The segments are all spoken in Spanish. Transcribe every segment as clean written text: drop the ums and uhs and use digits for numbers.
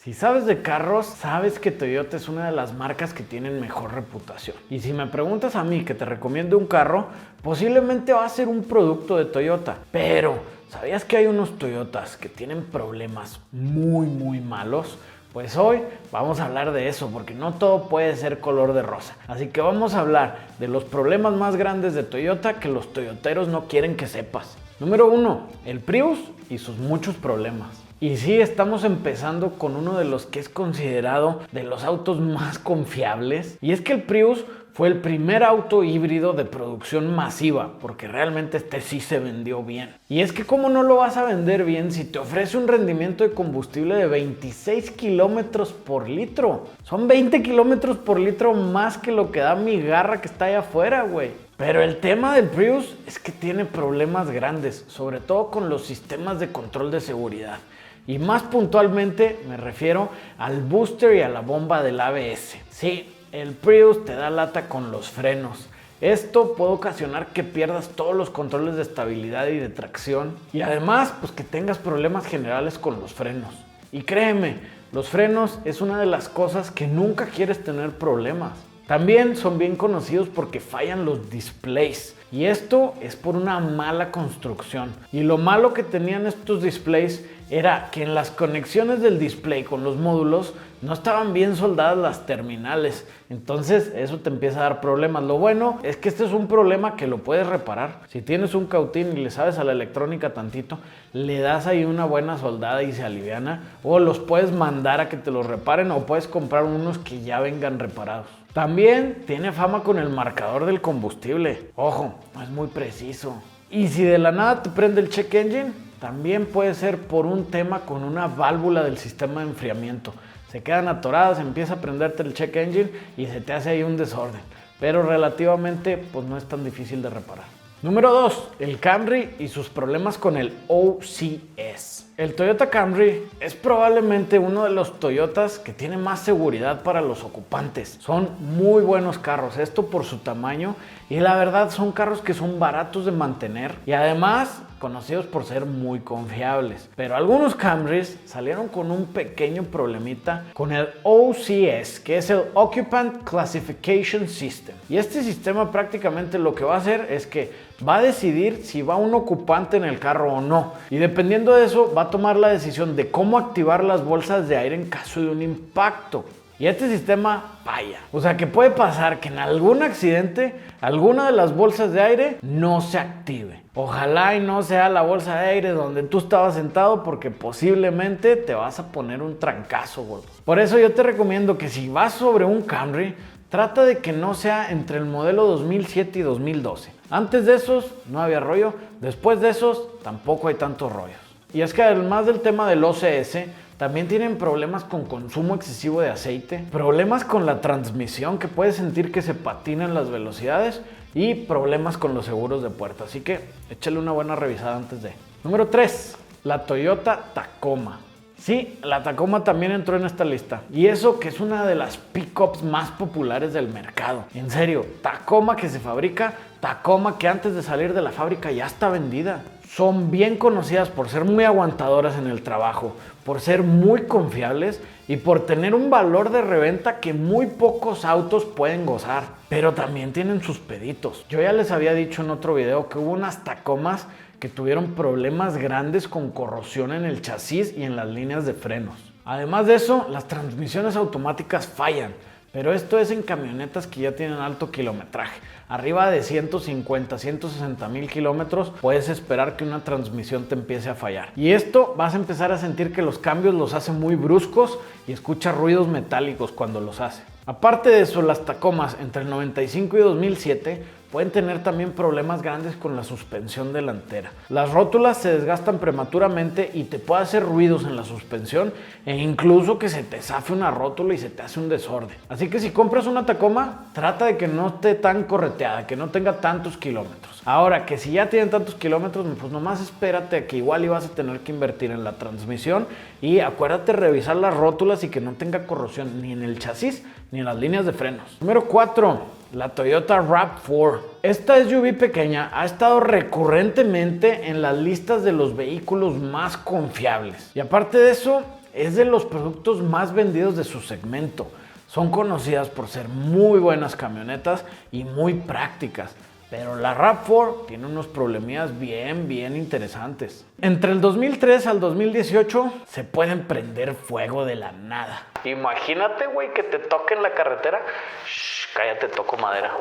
Si sabes de carros, sabes que Toyota es una de las marcas que tienen mejor reputación. Y si me preguntas a mí que te recomiende un carro, posiblemente va a ser un producto de Toyota. Pero, ¿sabías que hay unos Toyotas que tienen problemas muy malos? Pues hoy vamos a hablar de eso, porque no todo puede ser color de rosa. Así que vamos a hablar de los problemas más grandes de Toyota que los toyoteros no quieren que sepas. Número 1, el Prius y sus muchos problemas. Y sí, estamos empezando con uno de los que es considerado de los autos más confiables. Y es que el Prius fue el primer auto híbrido de producción masiva, porque realmente este sí se vendió bien. Y es que ¿cómo no lo vas a vender bien si te ofrece un rendimiento de combustible de 26 kilómetros por litro? Son 20 kilómetros por litro más que lo que da mi Garra que está allá afuera, güey. Pero el tema del Prius es que tiene problemas grandes, sobre todo con los sistemas de control de seguridad. Y más puntualmente me refiero al booster y a la bomba del ABS. Sí, el Prius te da lata con los frenos. Esto puede ocasionar que pierdas todos los controles de estabilidad y de tracción. Y además, pues que tengas problemas generales con los frenos. Y créeme, los frenos es una de las cosas que nunca quieres tener problemas. También son bien conocidos porque fallan los displays. Y esto es por una mala construcción. Y lo malo que tenían estos displays era que en las conexiones del display con los módulos no estaban bien soldadas las terminales. Entonces eso te empieza a dar problemas. Lo bueno es que este es un problema que lo puedes reparar. Si tienes un cautín y le sabes a la electrónica tantito, le das ahí una buena soldada y se aliviana. O los puedes mandar a que te los reparen o puedes comprar unos que ya vengan reparados. También tiene fama con el marcador del combustible. Ojo, no es muy preciso. Y si de la nada te prende el check engine, también puede ser por un tema con una válvula del sistema de enfriamiento. Se quedan atoradas, empieza a prenderte el check engine y se te hace ahí un desorden. Pero relativamente pues no es tan difícil de reparar. Número 2, el Camry y sus problemas con el OCS. El Toyota Camry es probablemente uno de los Toyotas que tiene más seguridad para los ocupantes. Son muy buenos carros, esto por su tamaño, y la verdad son carros que son baratos de mantener y además conocidos por ser muy confiables. Pero algunos Camrys salieron con un pequeño problemita con el OCS, que es el Occupant Classification System. Y este sistema prácticamente lo que va a hacer es que va a decidir si va un ocupante en el carro o no. Y dependiendo de eso va a tomar la decisión de cómo activar las bolsas de aire en caso de un impacto. Y este sistema falla. O sea que puede pasar que en algún accidente alguna de las bolsas de aire no se active. Ojalá y no sea la bolsa de aire donde tú estabas sentado, porque posiblemente te vas a poner un trancazo, gordo. Por eso yo te recomiendo que si vas sobre un Camry, trata de que no sea entre el modelo 2007 y 2012. Antes de esos no había rollo, después de esos tampoco hay tantos rollos. Y es que además del tema del OCS, también tienen problemas con consumo excesivo de aceite, problemas con la transmisión, que puedes sentir que se patinan las velocidades, y problemas con los seguros de puerta. Así que échale una buena revisada antes de. Número 3, la Toyota Tacoma. Sí, la Tacoma también entró en esta lista. Y eso que es una de las pickups más populares del mercado. En serio, Tacoma que se fabrica, Tacoma que antes de salir de la fábrica ya está vendida. Son bien conocidas por ser muy aguantadoras en el trabajo, por ser muy confiables y por tener un valor de reventa que muy pocos autos pueden gozar. Pero también tienen sus peditos. Yo ya les había dicho en otro video que hubo unas Tacomas que tuvieron problemas grandes con corrosión en el chasis y en las líneas de frenos. Además de eso, las transmisiones automáticas fallan. Pero esto es en camionetas que ya tienen alto kilometraje. Arriba de 150, 160 mil kilómetros puedes esperar que una transmisión te empiece a fallar. Y esto vas a empezar a sentir que los cambios los hace muy bruscos y escuchas ruidos metálicos cuando los hace. Aparte de eso, las Tacomas entre el 95 y 2007 pueden tener también problemas grandes con la suspensión delantera. Las rótulas se desgastan prematuramente y te puede hacer ruidos en la suspensión e incluso que se te zafe una rótula y se te hace un desorden. Así que si compras una Tacoma, trata de que no esté tan correteada, que no tenga tantos kilómetros. Ahora, que si ya tienen tantos kilómetros, pues nomás espérate a que igual ibas a tener que invertir en la transmisión y acuérdate revisar las rótulas y que no tenga corrosión ni en el chasis ni en las líneas de frenos. Número 4. La Toyota RAV4. Esta SUV pequeña ha estado recurrentemente en las listas de los vehículos más confiables. Y aparte de eso, es de los productos más vendidos de su segmento. Son conocidas por ser muy buenas camionetas y muy prácticas. Pero la RAV4 tiene unos problemillas bien interesantes. Entre el 2003 al 2018 se pueden prender fuego de la nada. Imagínate, güey, que te toque en la carretera. Shh, cállate, toco madera.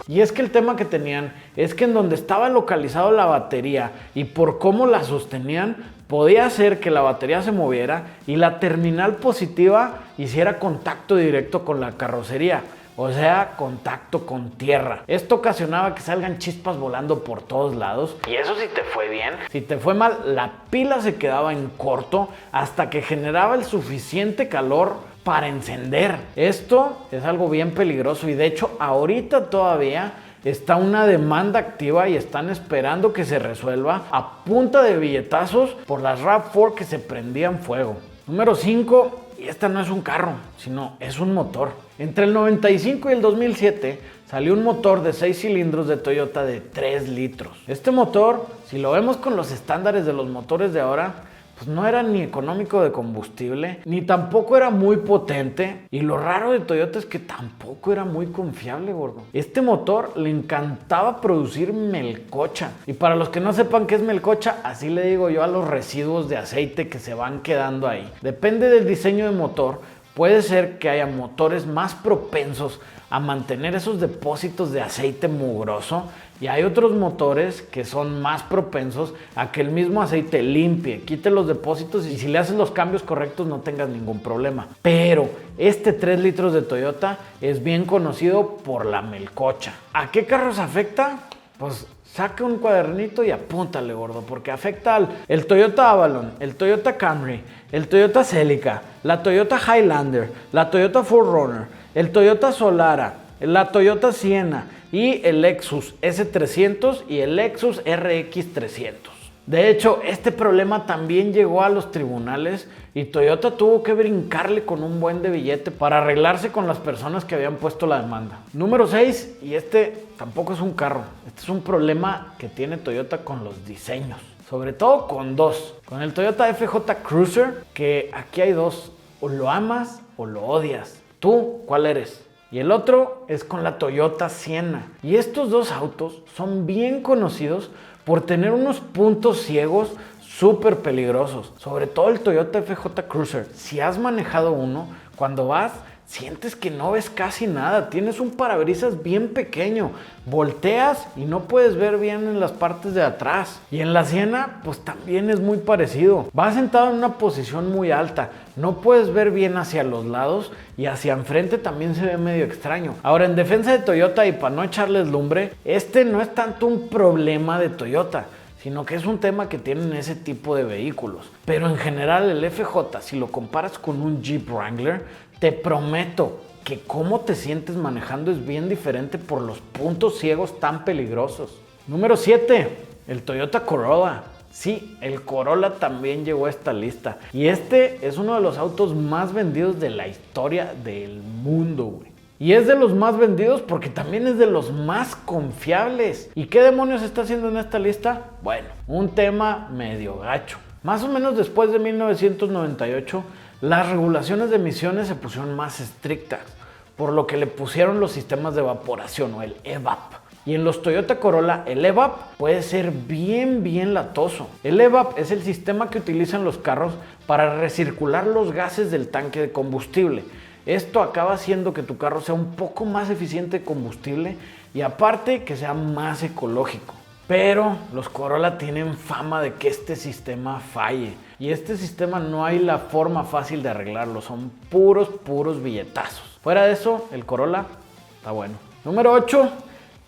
Y es que el tema que tenían es que en donde estaba localizado la batería y por cómo la sostenían, podía hacer que la batería se moviera y la terminal positiva hiciera contacto directo con la carrocería. O sea, contacto con tierra. Esto ocasionaba que salgan chispas volando por todos lados. Y eso si te fue bien. Si te fue mal, la pila se quedaba en corto hasta que generaba el suficiente calor para encender. Esto es algo bien peligroso y de hecho ahorita todavía está una demanda activa y están esperando que se resuelva a punta de billetazos por las RAV4 que se prendían fuego. Número 5. Y esta no es un carro, sino es un motor. Entre el 95 y el 2007 salió un motor de 6 cilindros de Toyota de 3 litros. Este motor, si lo vemos con los estándares de los motores de ahora, pues no era ni económico de combustible, ni tampoco era muy potente. Y lo raro de Toyota es que tampoco era muy confiable, gordo. Este motor le encantaba producir melcocha. Y para los que no sepan qué es melcocha, así le digo yo a los residuos de aceite que se van quedando ahí. Depende del diseño de motor. Puede ser que haya motores más propensos a mantener esos depósitos de aceite mugroso y hay otros motores que son más propensos a que el mismo aceite limpie, quite los depósitos y si le haces los cambios correctos no tengas ningún problema. Pero este 3 litros de Toyota es bien conocido por la melcocha. ¿A qué carros afecta? Pues saca un cuadernito y apúntale, gordo, porque afecta el Toyota Avalon, el Toyota Camry, el Toyota Celica, la Toyota Highlander, la Toyota 4Runner, el Toyota Solara, la Toyota Sienna y el Lexus S300 y el Lexus RX300. De hecho, este problema también llegó a los tribunales y Toyota tuvo que brincarle con un buen de billete para arreglarse con las personas que habían puesto la demanda. Número 6, y este tampoco es un carro, este es un problema que tiene Toyota con los diseños. Sobre todo con dos. Con el Toyota FJ Cruiser, que aquí hay dos, o lo amas o lo odias. ¿Tú cuál eres? Y el otro es con la Toyota Sienna. Y estos dos autos son bien conocidos por tener unos puntos ciegos súper peligrosos. Sobre todo el Toyota FJ Cruiser. Si has manejado uno, cuando vas, sientes que no ves casi nada. Tienes un parabrisas bien pequeño. Volteas y no puedes ver bien en las partes de atrás. Y en la Sienna, pues también es muy parecido. Vas sentado en una posición muy alta. No puedes ver bien hacia los lados y hacia enfrente también se ve medio extraño. Ahora, en defensa de Toyota y para no echarles lumbre, este no es tanto un problema de Toyota, sino que es un tema que tienen ese tipo de vehículos. Pero en general el FJ, si lo comparas con un Jeep Wrangler, te prometo que cómo te sientes manejando es bien diferente por los puntos ciegos tan peligrosos. Número 7, el Toyota Corolla. Sí, el Corolla también llegó a esta lista. Y este es uno de los autos más vendidos de la historia del mundo, güey. Y es de los más vendidos porque también es de los más confiables. ¿Y qué demonios está haciendo en esta lista? Bueno, un tema medio gacho. Más o menos después de 1998, las regulaciones de emisiones se pusieron más estrictas, por lo que le pusieron los sistemas de evaporación o el EVAP. Y en los Toyota Corolla, el EVAP puede ser bien latoso. El EVAP es el sistema que utilizan los carros para recircular los gases del tanque de combustible. Esto acaba haciendo que tu carro sea un poco más eficiente de combustible y aparte que sea más ecológico. Pero los Corolla tienen fama de que este sistema falle. Y este sistema no hay la forma fácil de arreglarlo. Son puros billetazos. Fuera de eso, el Corolla está bueno. Número 8.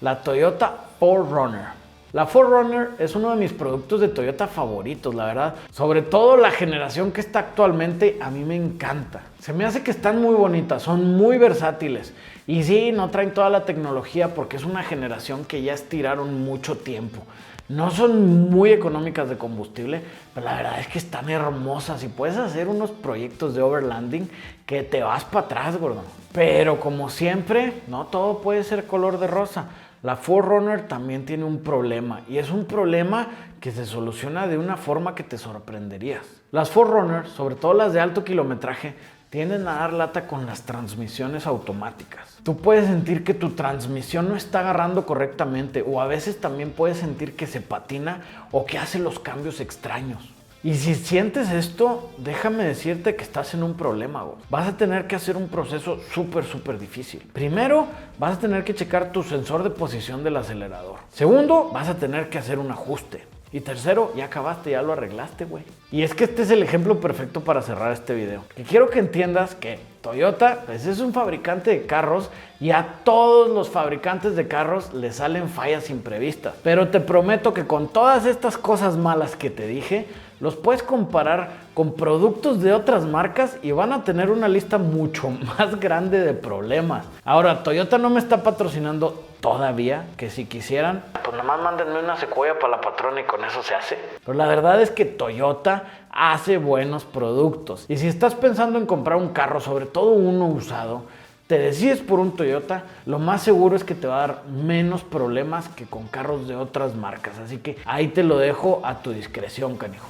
La Toyota 4Runner. La 4Runner es uno de mis productos de Toyota favoritos, la verdad. Sobre todo la generación que está actualmente, a mí me encanta. Se me hace que están muy bonitas, son muy versátiles. Y sí, no traen toda la tecnología porque es una generación que ya estiraron mucho tiempo. No son muy económicas de combustible, pero la verdad es que están hermosas y puedes hacer unos proyectos de overlanding que te vas para atrás, gordo. Pero como siempre, no todo puede ser color de rosa. la 4Runner también tiene un problema, y es un problema que se soluciona de una forma que te sorprenderías. Las 4Runner, sobre todo las de alto kilometraje, tienden a dar lata con las transmisiones automáticas. Tú puedes sentir que tu transmisión no está agarrando correctamente, o a veces también puedes sentir que se patina o que hace los cambios extraños. Y si sientes esto, déjame decirte que estás en un problema, güey. Vas a tener que hacer un proceso súper difícil. Primero, vas a tener que checar tu sensor de posición del acelerador. Segundo, vas a tener que hacer un ajuste. Y tercero, ya acabaste, ya lo arreglaste, güey. Y es que este es el ejemplo perfecto para cerrar este video. Y quiero que entiendas que Toyota pues, es un fabricante de carros, y a todos los fabricantes de carros les salen fallas imprevistas. Pero te prometo que con todas estas cosas malas que te dije, los puedes comparar con productos de otras marcas y van a tener una lista mucho más grande de problemas. Ahora, Toyota no me está patrocinando todavía, que si quisieran, pues nomás mándenme una secuoya para la patrona y con eso se hace. Pero la verdad es que Toyota hace buenos productos. Y si estás pensando en comprar un carro, sobre todo uno usado, te decides por un Toyota, lo más seguro es que te va a dar menos problemas que con carros de otras marcas. Así que ahí te lo dejo a tu discreción, canijo.